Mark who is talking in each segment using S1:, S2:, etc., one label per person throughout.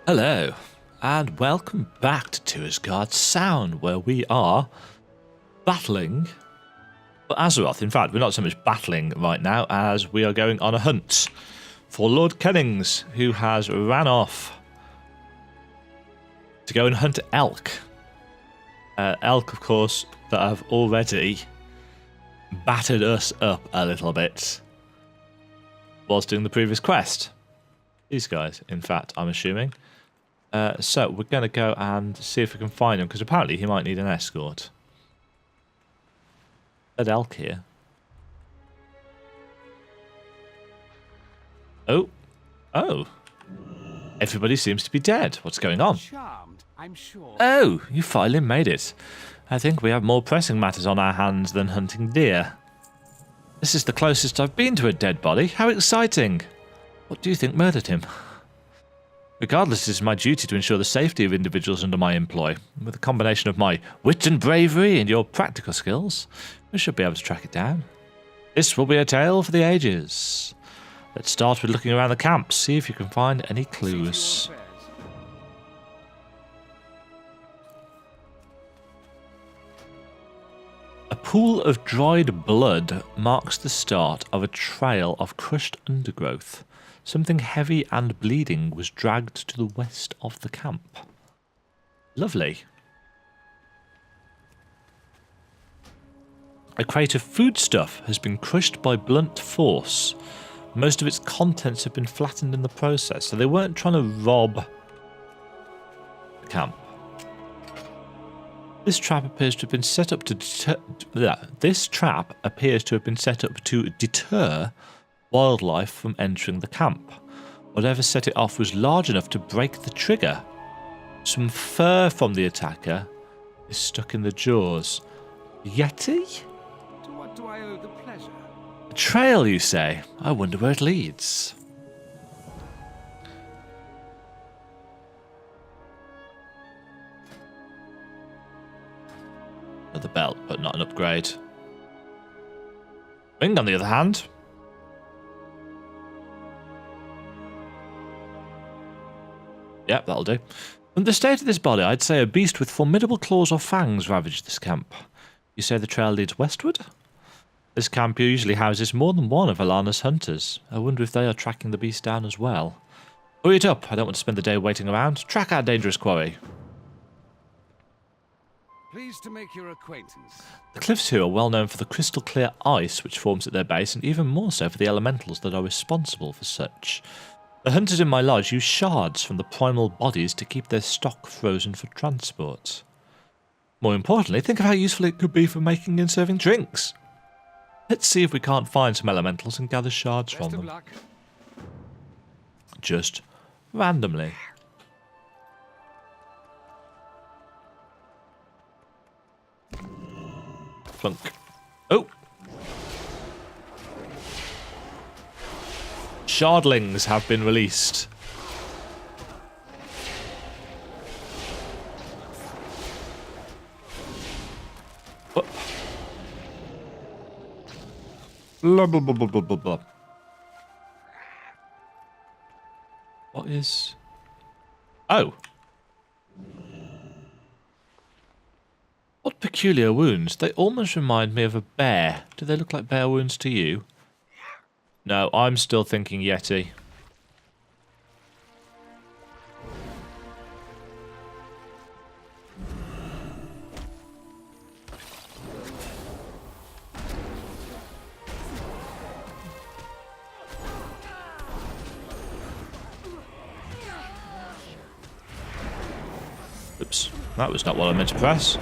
S1: Hello, and welcome back to Tiragarde Sound, where we are battling for Azeroth. In fact, we're not so much battling right now as we are going on a hunt for Lord Kennings, who has ran off to go and hunt elk. Elk, of course, that have already battered us up a little bit whilst doing the previous quest. These guys, in fact, I'm assuming. So we're going to go and see if we can find him, because apparently he might need an escort. That elk here. Oh. Oh. Everybody seems to be dead. What's going on?
S2: Charmed, I'm sure.
S1: Oh, you finally made it. I think we have more pressing matters on our hands than hunting deer. This is the closest I've been to a dead body. How exciting. What do you think murdered him? Regardless, it is my duty to ensure the safety of individuals under my employ. With a combination of my wit and bravery and your practical skills, we should be able to track it down. This will be a tale for the ages. Let's start with looking around the camp, see if you can find any clues. A pool of dried blood marks the start of a trail of crushed undergrowth. Something heavy and bleeding was dragged to the west of the camp. Lovely. A crate of foodstuff has been crushed by blunt force. Most of its contents have been flattened in the process, so they weren't trying to rob the camp. This trap appears to have been set up to deter wildlife from entering the camp. Whatever set it off was large enough to break the trigger. Some fur from the attacker is stuck in the jaws. Yeti?
S2: To what do I owe the pleasure?
S1: A trail, you say? I wonder where it leads. Another belt, but not an upgrade. Ring, on the other hand. Yep, that'll do. From the state of this body, I'd say a beast with formidable claws or fangs ravaged this camp. You say the trail leads westward? This camp usually houses more than one of Alana's hunters. I wonder if they are tracking the beast down as well. Hurry it up, I don't want to spend the day waiting around. Track our dangerous quarry.
S2: Pleased to make your acquaintance.
S1: The cliffs here are well known for the crystal clear ice which forms at their base, and even more so for the elementals that are responsible for such. The hunters in my lodge use shards from the primal bodies to keep their stock frozen for transport. More importantly, think of how useful it could be for making and serving drinks. Let's see if we can't find some elementals and gather shards from them.
S2: Luck.
S1: Just randomly. Plunk. Oh! Shardlings have been released. What? Blah, blah, blah, blah, blah, blah, blah. What is... Oh. What peculiar wounds. They almost remind me of a bear. Do they look like bear wounds to you? No, I'm still thinking Yeti. Oops, that was not what I meant to press.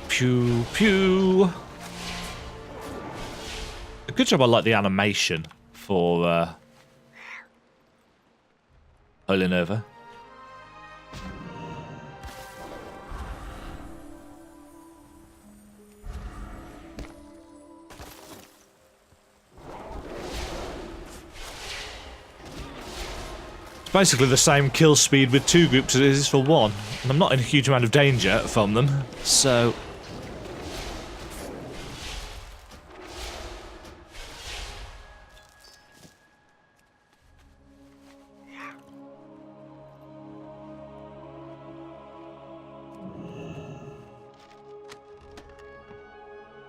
S1: Pew, pew. A good job I like the animation for Holy Nova. It's basically the same kill speed with 2 groups as it is for 1. And I'm not in a huge amount of danger from them, so...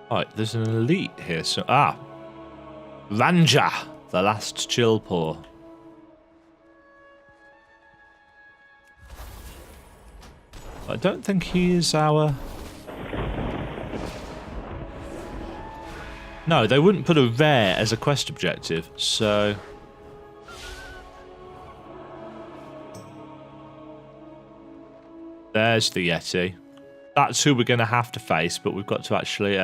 S1: Right, there's an elite here, so... Ah! Ranja! The last chill paw. I don't think he is our... No, they wouldn't put a rare as a quest objective, so... There's the Yeti. That's who we're going to have to face, but we've got to actually...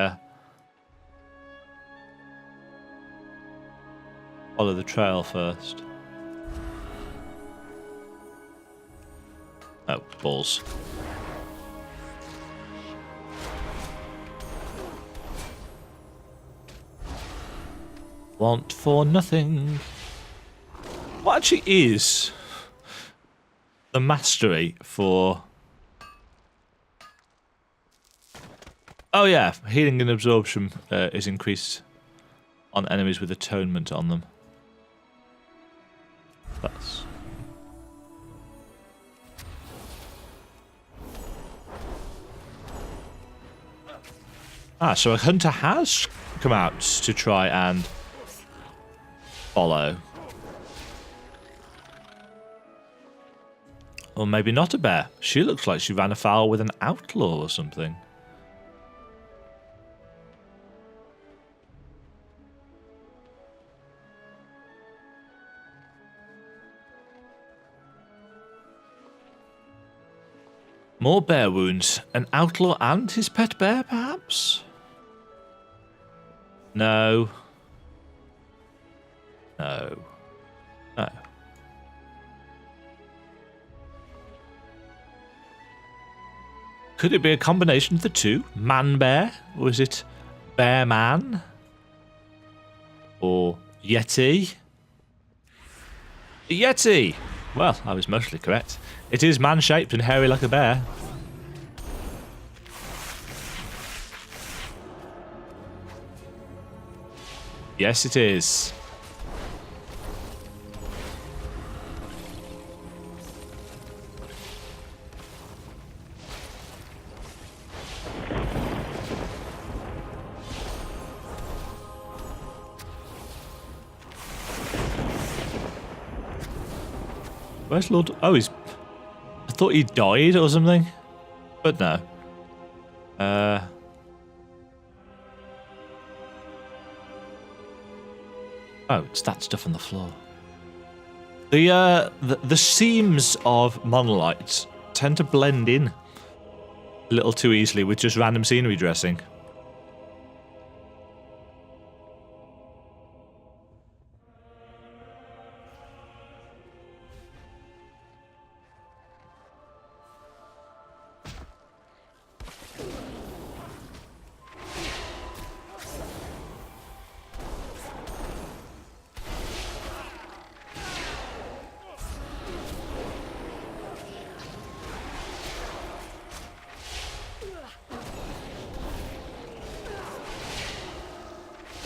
S1: follow the trail first. Oh, balls. Want for nothing. What actually is the mastery for... Oh yeah, healing and absorption is increased on enemies with atonement on them. That's... Ah, so a hunter has come out to try and follow. Or maybe not a bear. She looks like she ran afoul with an outlaw or something. More bear wounds. An outlaw and his pet bear, perhaps? No. No. No. Could it be a combination of the two? Man-bear? Or is it bear-man? Or Yeti? Yeti! Well, I was mostly correct. It is man-shaped and hairy like a bear. Yes, it is. Where's Lord... Oh, he's... I thought he died or something. But no. Oh, it's that stuff on the floor. The seams of monolites tend to blend in a little too easily with just random scenery dressing.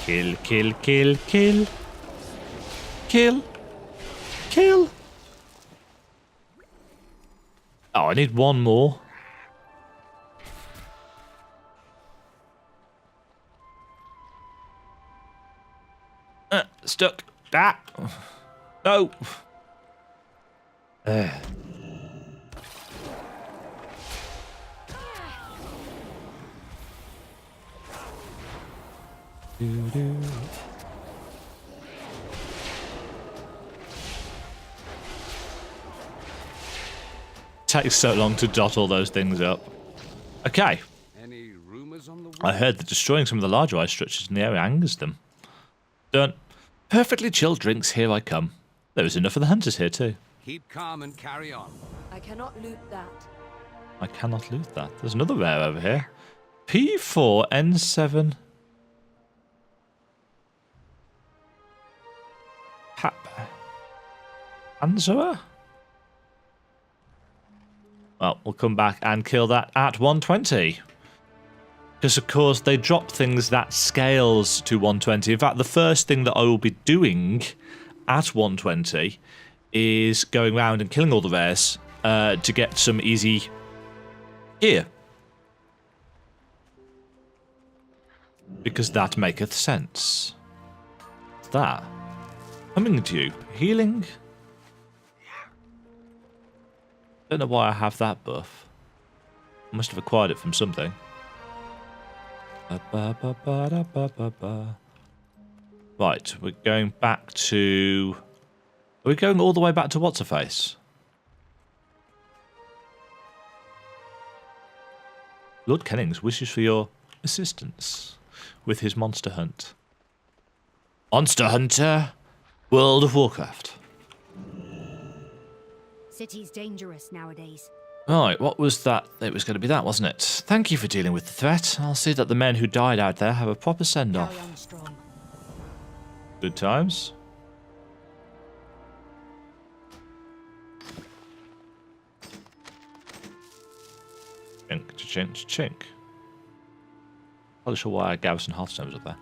S1: Kill, kill, kill, kill. Kill. Kill. Oh, I need one more. Stuck. Ah. No. Takes so long to dot all those things up. Okay.
S2: Any rumors on the way?
S1: I heard that destroying some of the larger ice structures in the area angers them. Done. Perfectly chilled drinks, here I come. There is enough for the hunters here too.
S2: Keep calm and carry on.
S3: I cannot loot that.
S1: I cannot loot that. There's another rare over here. P4N7. Panzera? Well, we'll come back and kill that at 120. Because, of course, they drop things that scales to 120. In fact, the first thing that I will be doing at 120 is going around and killing all the rares to get some easy gear. Because that maketh sense. What's that? Coming to you. Healing? Don't know why I have that buff. I must have acquired it from something. Right, we're going back to... Are we going all the way back to What's-Her-Face? Lord Kennings wishes for your assistance with his monster hunt. Monster Hunter, World of Warcraft.
S3: City's dangerous nowadays.
S1: Right, what was that? It was going to be that, wasn't it? Thank you for dealing with the threat. I'll see that the men who died out there have a proper send-off.
S3: Carry on strong.
S1: Good times. Chink, chink, chink. Not sure why Garrison Hearthstone was up there.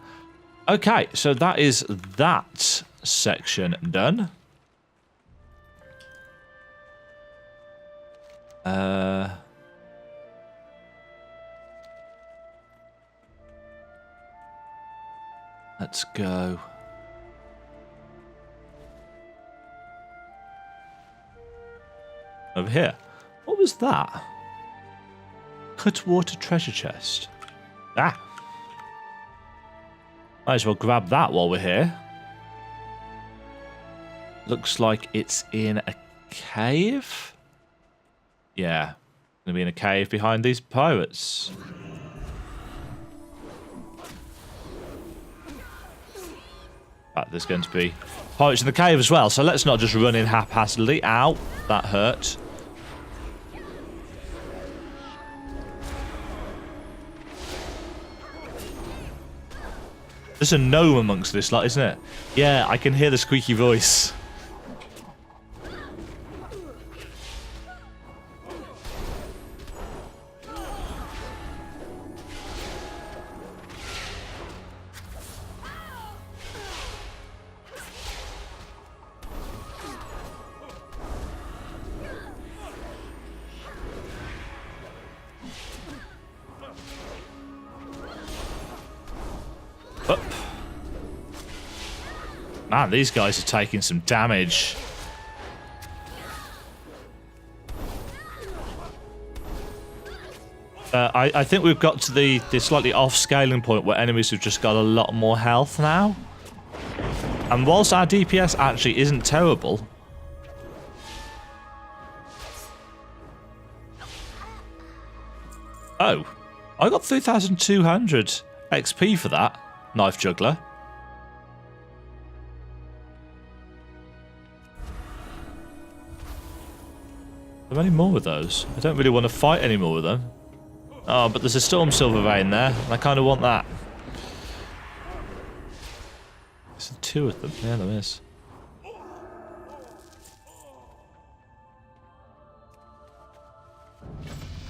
S1: Okay, so that is that section done. Let's go. Over here. What was that? Cutwater treasure chest. Ah. Might as well grab that while we're here. Looks like it's in a cave. Yeah. Gonna be in a cave behind these pirates. There's going to be pirates in the cave as well, so let's not just run in haphazardly. Ow, that hurt. There's a gnome amongst this lot, isn't it? Yeah, I can hear the squeaky voice. Up. Man, these guys are taking some damage. I think we've got to the slightly off scaling point where enemies have just got a lot more health now. And whilst our DPS actually isn't terrible, oh, I got 3,200 XP for that knife juggler. Are there any more of those? I don't really want to fight any more of them. Oh, but there's a Storm Silver Vein there, and I kind of want that. There's two of them. Yeah, there is.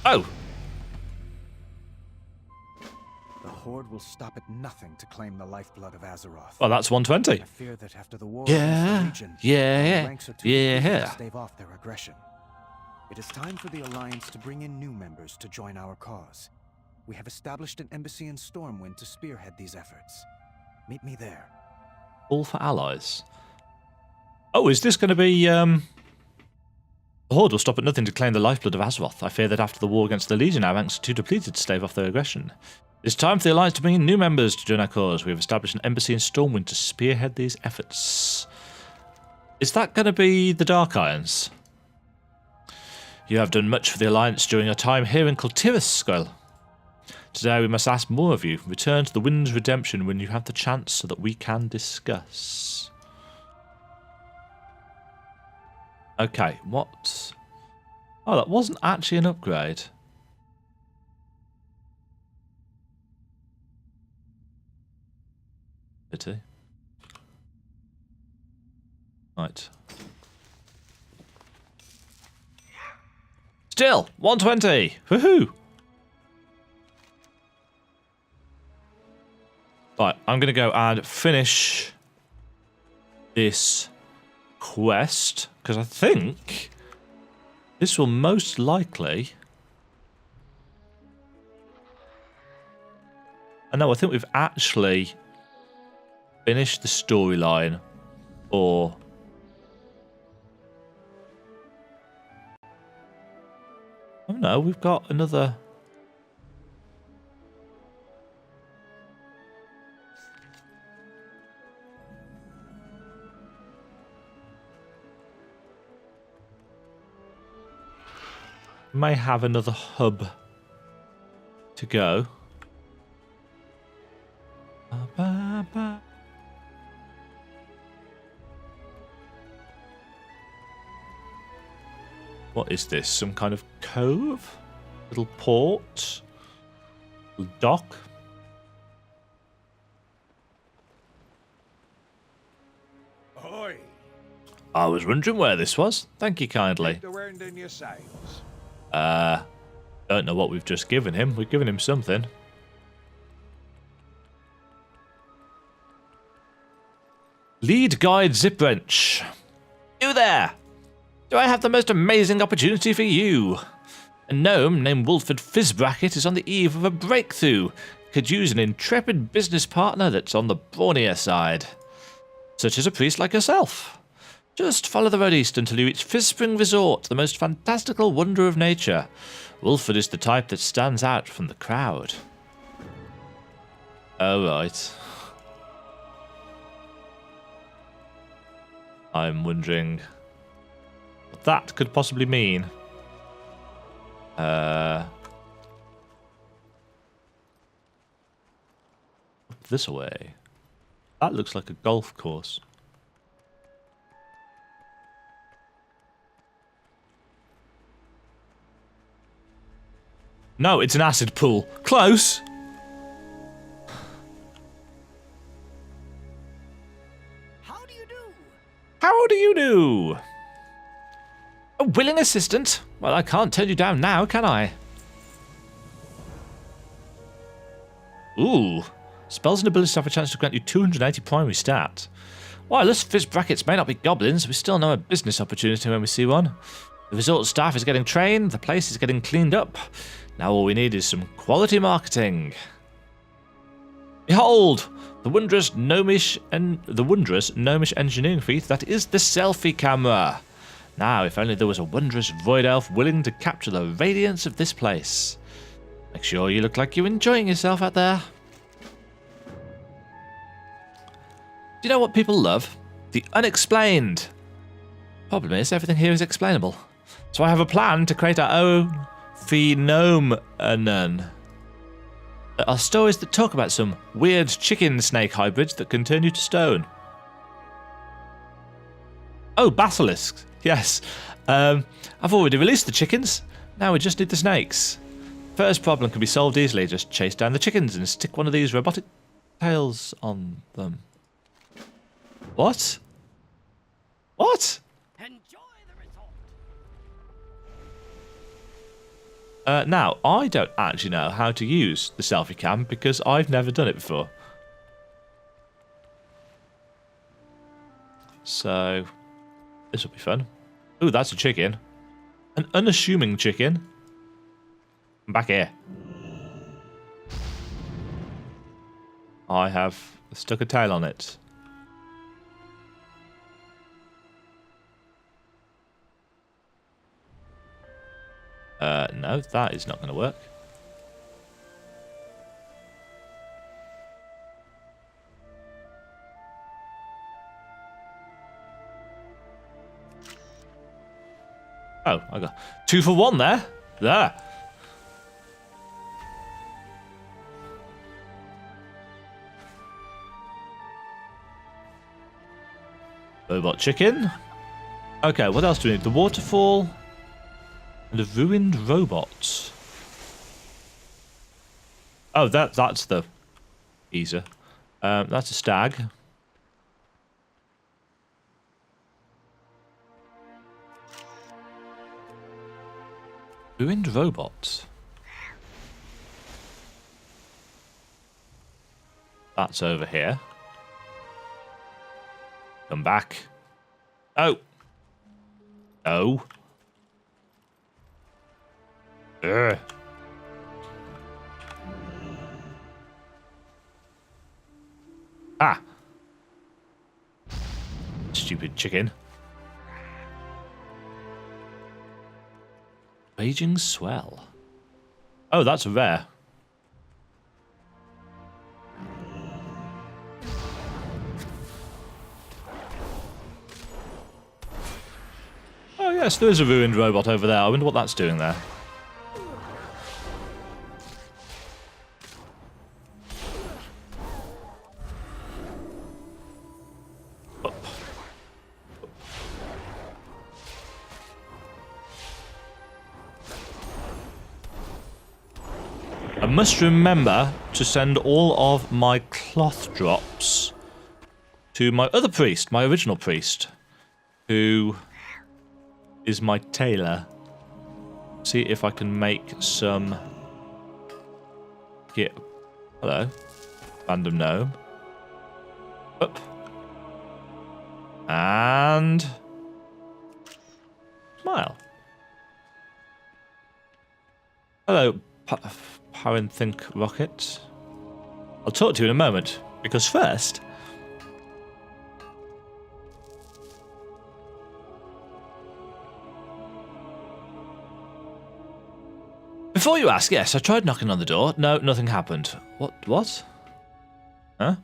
S1: Oh!
S4: The Horde will stop at nothing to claim the lifeblood of Azeroth.
S1: Well, that's 120.
S4: I fear that after the war
S1: Yeah,
S4: against the Legion,
S1: yeah,
S4: our ranks are too
S1: yeah.
S4: weak to stave off their aggression. It is time for the Alliance to bring in new members to join our cause. We have established an embassy in Stormwind to spearhead these efforts. Meet me there.
S1: All for allies. Oh, is this going to be... The Horde will stop at nothing to claim the lifeblood of Azeroth. I fear that after the war against the Legion, our ranks are too depleted to stave off their aggression. It's time for the Alliance to bring in new members to join our cause. We have established an embassy in Stormwind to spearhead these efforts. Is that going to be the Dark Irons? You have done much for the Alliance during your time here in Tiragarde. Today we must ask more of you. Return to the Wind's Redemption when you have the chance so that we can discuss. Okay, what? Oh, that wasn't actually an upgrade. Pity. Right. Still, 120. Woohoo! Right, I'm going to go and finish this quest, because I think this will most likely... I think we've actually finished the storyline, or... Oh no, we've got another... May have another hub to go. What is this? Some kind of cove? Little port? Little dock?
S5: Ahoy!
S1: I was wondering where this was. Thank you kindly.
S5: Keep the wind in your sails.
S1: Don't know what we've just given him. We've given him something. Lead guide zip wrench. You there! Do I have the most amazing opportunity for you? A gnome named Wolford Fizzbracket is on the eve of a breakthrough. Could use an intrepid business partner that's on the brawnier side. Such as a priest like yourself. Just follow the road east until you reach Fizzspring Resort, the most fantastical wonder of nature. Wolford is the type that stands out from the crowd. Oh, right. I'm wondering what that could possibly mean. This way. That looks like a golf course. No, it's an acid pool. Close!
S3: How do you do?
S1: How do you do? A willing assistant? Well, I can't turn you down now, can I? Ooh. Spells and abilities have a chance to grant you 280 primary stat. While us fizz brackets may not be goblins, we still know a business opportunity when we see one. The resort staff is getting trained, the place is getting cleaned up. Now all we need is some quality marketing. Behold, the wondrous gnomish engineering feat that is the selfie camera. Now, if only there was a wondrous void elf willing to capture the radiance of this place. Make sure you look like you're enjoying yourself out there. Do you know what people love? The unexplained. Problem is, everything here is explainable. So I have a plan to create our own phenomenon. There are stories that talk about some weird chicken snake hybrids that can turn you to stone. Oh, basilisks. Yes. I've already released the chickens. Now we just need the snakes. First problem can be solved easily. Just chase down the chickens and stick one of these robotic tails on them. What? What?
S3: Enjoy the resort.
S1: Now, I don't actually know how to use the selfie cam because I've never done it before. So, this will be fun. Ooh, that's a chicken. An unassuming chicken. I'm back here. I have stuck a tail on it. No, that is not going to work. Oh, I got 2 for 1 there. There. Robot chicken. Okay, what else do we need? The waterfall. And a ruined robot. Oh, that's the geezer. That's a stag. Ruined robot. That's over here. Come back. Oh. Oh. Ugh. Ah. Stupid chicken. Raging swell. Oh, that's rare. Oh yes, there is a ruined robot over there. I wonder what that's doing there. Up. I must remember to send all of my cloth drops to my other priest, my original priest, who is my tailor. See if I can make some... Get... Hello. Random gnome. Up. And... Smile. Hello, Think Rocket. I'll talk to you in a moment, because first... Before you ask, yes, I tried knocking on the door. No, nothing happened. What? Huh?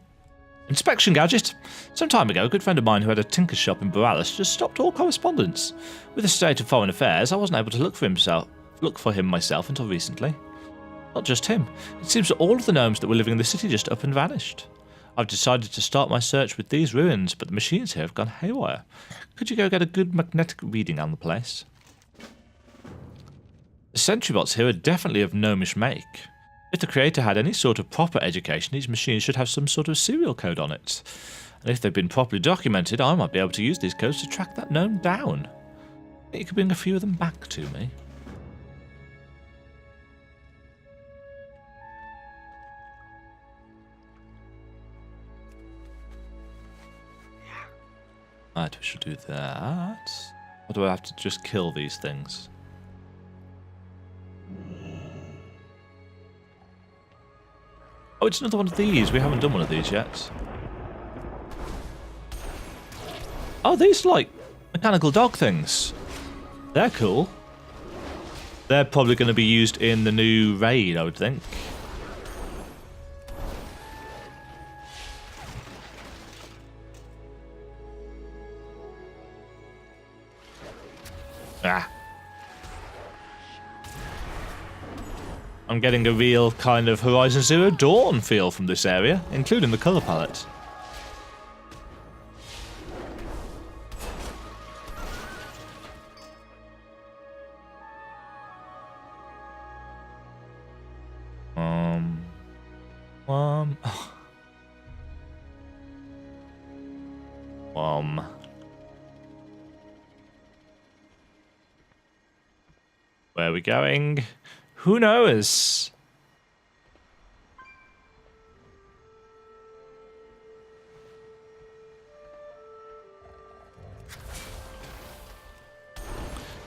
S1: Inspection gadget. Some time ago, a good friend of mine who had a tinker's shop in Borealis just stopped all correspondence. With the state of foreign affairs, I wasn't able to look for him myself until recently. Not just him. It seems that all of the gnomes that were living in the city just up and vanished. I've decided to start my search with these ruins, but the machines here have gone haywire. Could you go get a good magnetic reading on the place? The sentry bots here are definitely of gnomish make. If the creator had any sort of proper education, these machines should have some sort of serial code on it. And if they've been properly documented, I might be able to use these codes to track that gnome down. You could bring a few of them back to me. Right, we should do that. Or do I have to just kill these things? Oh, it's another one of these. We haven't done one of these yet. Oh, these, like, mechanical dog things. They're cool. They're probably going to be used in the new raid, I would think. Ah. I'm getting a real kind of Horizon Zero Dawn feel from this area, including the colour palette. Where are we going? Who knows?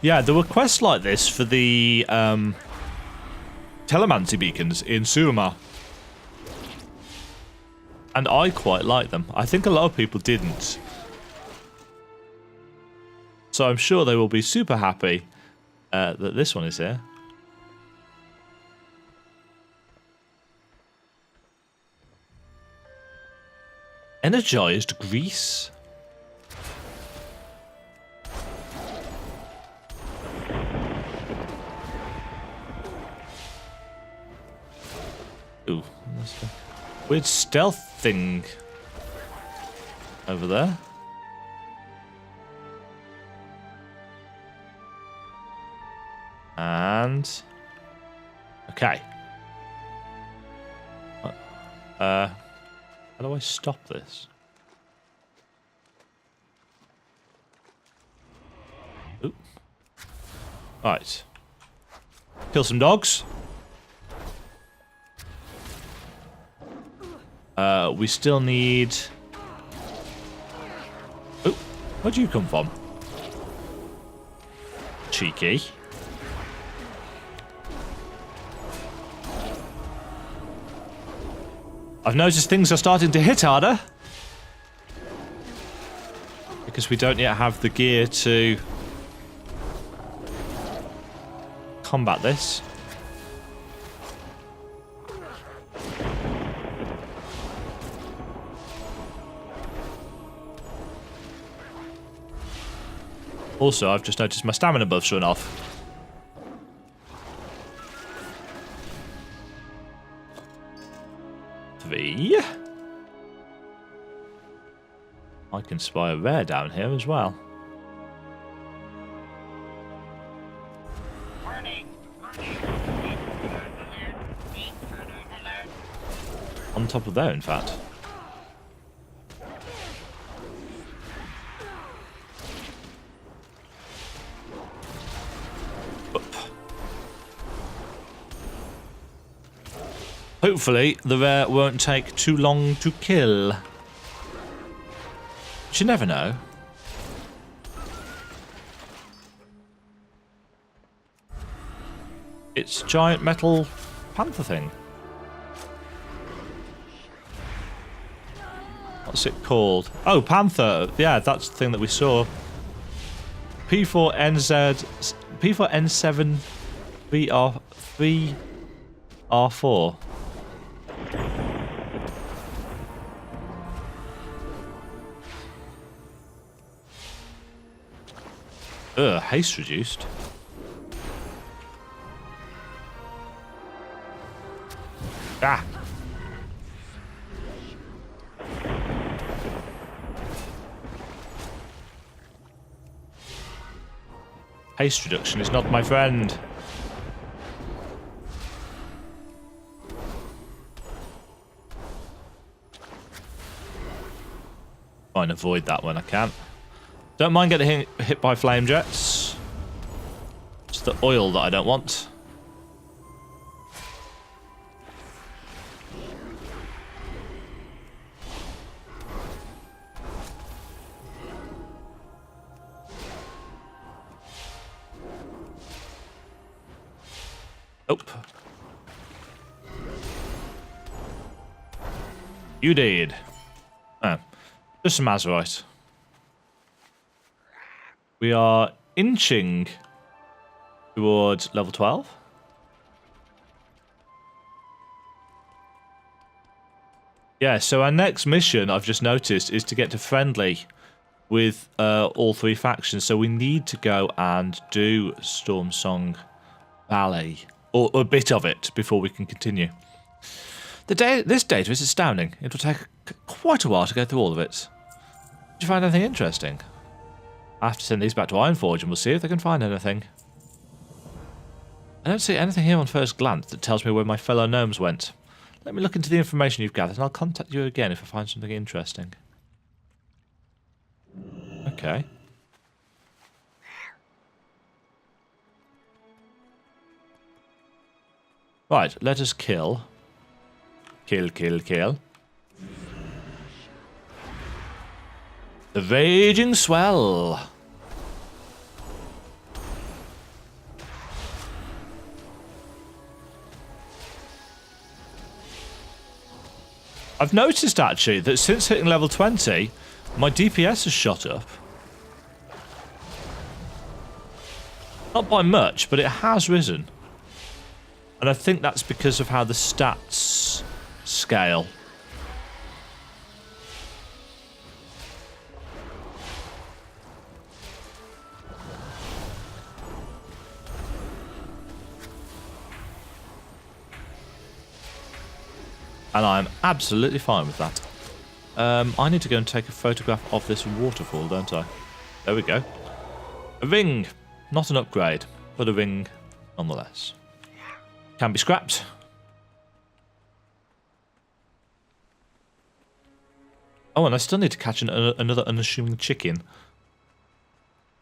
S1: Yeah, there were quests like this for the telemancy beacons in Surima. And I quite like them. I think a lot of people didn't. So I'm sure they will be super happy that this one is here. Energized grease. Ooh, that's a weird stealth thing over there. And okay. How do I stop this? Oop. Right. Kill some dogs. We still need... Oh, where'd you come from? Cheeky. I've noticed things are starting to hit harder. Because we don't yet have the gear to combat this. Also, I've just noticed my stamina buff's run off. Three. I can spy a rare down here as well. On top of there, in fact. Up. Hopefully, the rare won't take too long to kill. But you never know. It's a giant metal panther thing. What's it called? Oh, panther. Yeah, that's the thing that we saw. P4NZ, P4N7 3R4. Ugh, haste reduced. Ah. Haste reduction is not my friend. Try and avoid that when I can. Don't mind getting hit by flame jets. It's the oil that I don't want. Nope. You did. Oh, just some Azeroth. We are inching towards level 12. Yeah, so our next mission, I've just noticed, is to get to friendly with all three factions. So we need to go and do Stormsong Valley. Or a bit of it before we can continue. This data is astounding. It will take quite a while to go through all of it. Did you find anything interesting? I have to send these back to Ironforge and we'll see if they can find anything. I don't see anything here on first glance that tells me where my fellow gnomes went. Let me look into the information you've gathered and I'll contact you again if I find something interesting. Okay. Right, let us kill. Kill, kill, kill. The Raging Swell. I've noticed actually that since hitting level 20, my DPS has shot up. Not by much, but it has risen. And I think that's because of how the stats scale. And I'm absolutely fine with that. I need to go and take a photograph of this waterfall, don't I? There we go. A ring. Not an upgrade, but a ring nonetheless. Can be scrapped. Oh, and I still need to catch another unassuming chicken.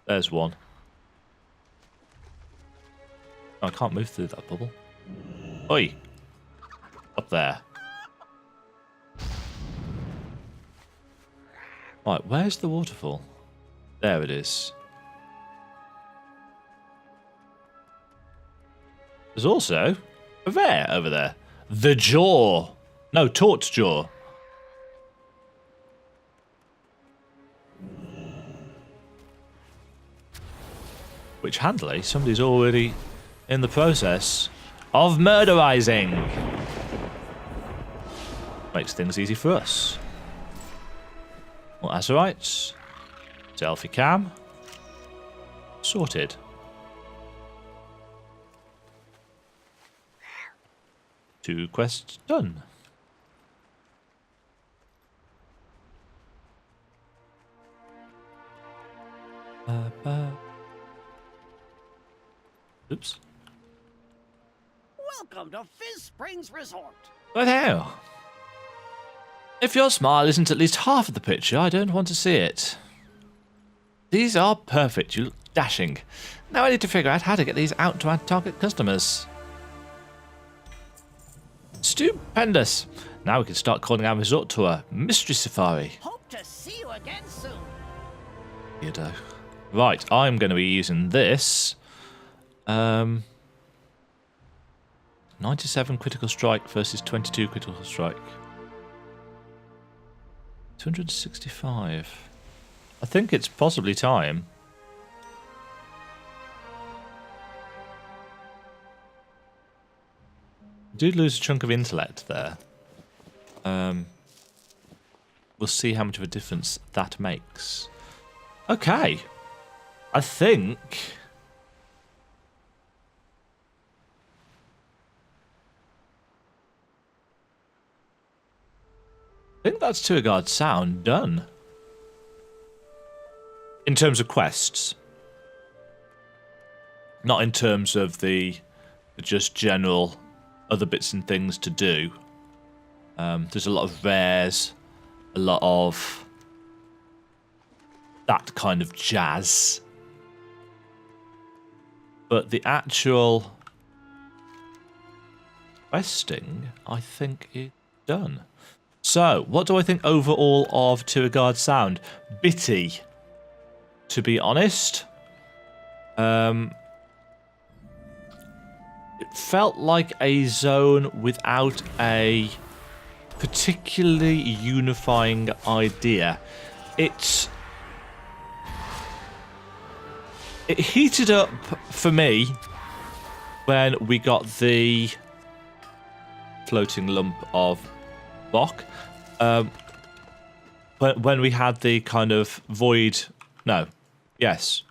S1: There's one. Oh, I can't move through that bubble. Oi! Up there. Right, where's the waterfall? There it is. There's also a bear over there. The Jaw. No, Taut Jaw. Which, handily, somebody's already in the process of murderizing. Makes things easy for us. More Azerites. Selfie cam. Sorted. Two quests done. Oops.
S3: Welcome to Fizz Springs Resort.
S1: But how? If your smile isn't at least half of the picture, I don't want to see it. These are perfect. You look dashing. Now I need to figure out how to get these out to our target customers. Stupendous. Now we can start calling our resort tour Mystery Safari.
S3: Hope to see you again soon.
S1: Weirdo. Right, I'm going to be using this. 97 critical strike versus 22 critical strike. 265. I think it's possibly time. I do lose a chunk of intellect there. We'll see how much of a difference that makes. Okay. I think... that's Tiragarde Sound done. In terms of quests. Not in terms of the just general other bits and things to do. There's a lot of rares, a lot of that kind of jazz. But the actual questing, I think, is done. So, what do I think overall of Tiragarde Sound? Bitty, to be honest. It felt like a zone without a particularly unifying idea. It heated up for me when we got the floating lump of rock. When we had the kind of void... No. Yes.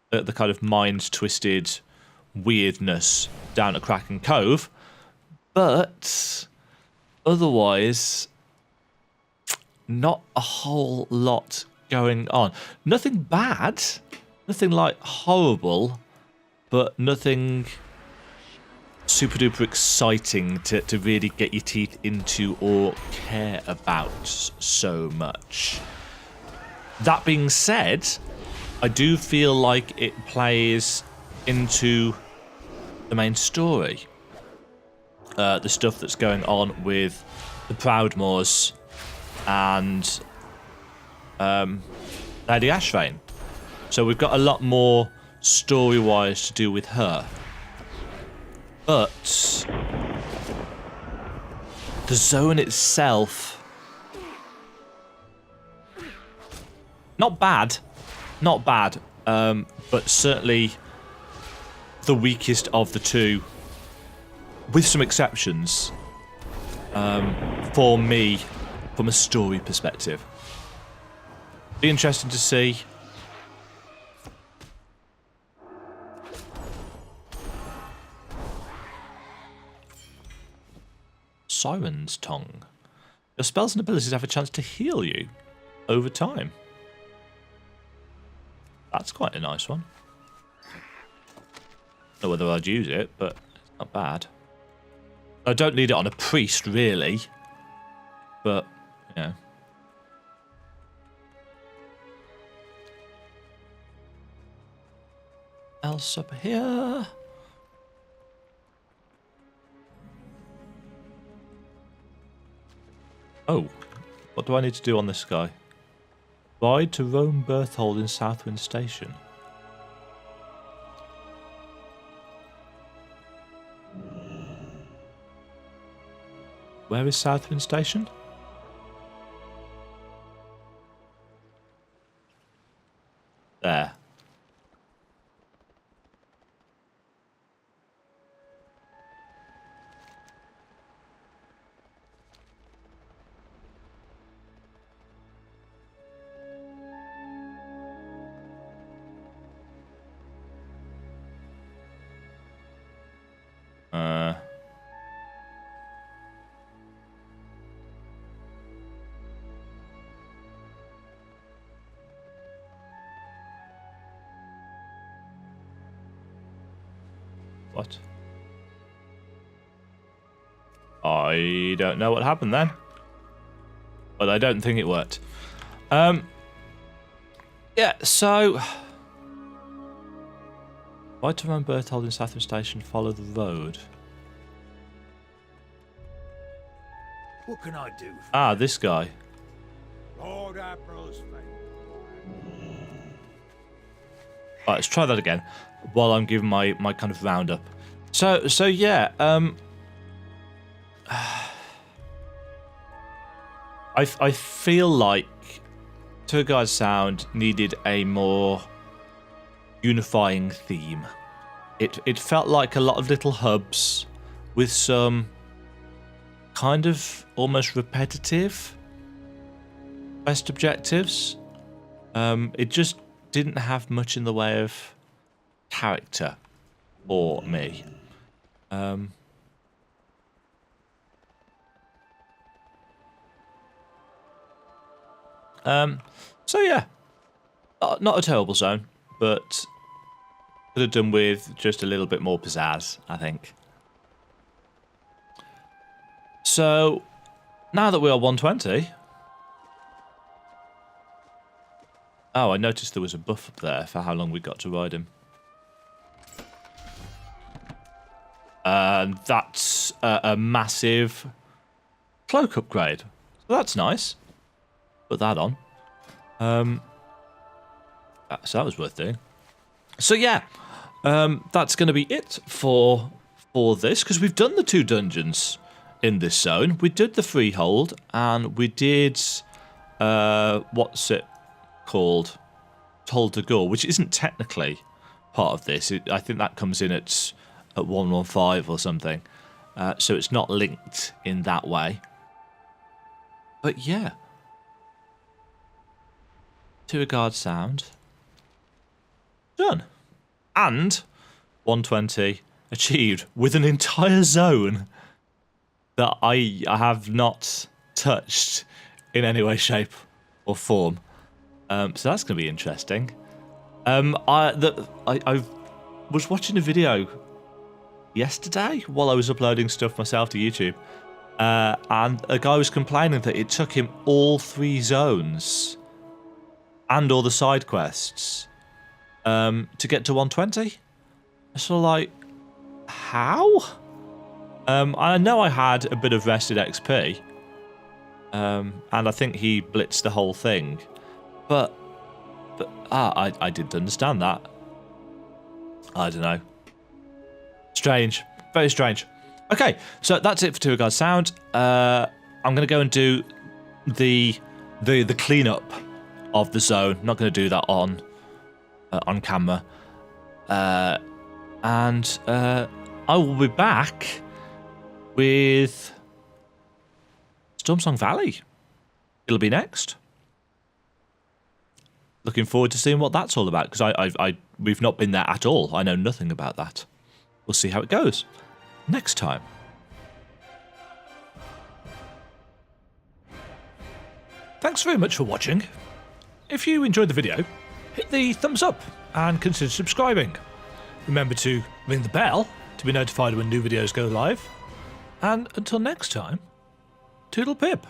S1: The kind of mind-twisted weirdness down at Kraken Cove. But otherwise, not a whole lot going on. Nothing bad. Nothing, like, horrible. But nothing super duper exciting to really get your teeth into or care about so much. That being said, I do feel like it plays into the main story. The stuff that's going on with the Proudmoors and Lady Ashvane. So we've got a lot more story-wise to do with her. But the zone itself, not bad, but certainly the weakest of the two, with some exceptions, for me, from a story perspective. Be interesting to see. Siren's Tongue. Your spells and abilities have a chance to heal you over time. That's quite a nice one. Don't know whether I'd use it, but it's not bad. I don't need it on a priest, really. But, yeah. Else up here? Oh, what do I need to do on this guy? Ride to Rome Berthold in Southwind Station. Where is Southwind Station? There. What? I don't know what happened then. But I don't think it worked. Yeah, so... Why to run Berthold in Southwind Station, follow the road?
S5: What can I do?
S1: Ah, this guy.
S5: Lord Admiral's fate.
S1: Right, let's try that again while I'm giving my kind of roundup. So yeah, I feel like Tiragarde Sound needed a more unifying theme. It felt like a lot of little hubs with some kind of almost repetitive quest objectives. It just didn't have much in the way of character for me. So yeah, not a terrible zone, but could have done with just a little bit more pizzazz, I think. So now that we are 120. Oh, I noticed there was a buff up there for how long we got to ride him. And that's a massive cloak upgrade. So that's nice. Put that on. So that was worth doing. So yeah, that's going to be it for this, because we've done the 2 dungeons in this zone. We did the freehold, and we did what's it called? Toll de Gore, which isn't technically part of this. I think that comes in at 115 or something. So it's not linked in that way. But yeah. Tiragarde Sound. Done. And 120 achieved with an entire zone that I have not touched in any way, shape or form. So that's going to be interesting. I was watching a video yesterday while I was uploading stuff myself to YouTube. And a guy was complaining that it took him all 3 zones and all the side quests to get to 120. So like, how? I know I had a bit of rested XP, and I think he blitzed the whole thing, but I didn't understand that. I don't know. Strange, very strange. Okay, so that's it for Tiragarde Sound. I'm gonna go and do the cleanup of the zone. Not gonna do that on camera, and I will be back with Stormsong Valley. It'll be next. Looking forward to seeing what that's all about, because we've not been there at all. I know nothing about that. We'll see how it goes next time. Thanks very much for watching. If you enjoyed the video, hit the thumbs up and consider subscribing. Remember to ring the bell to be notified when new videos go live. And until next time, toodle pip.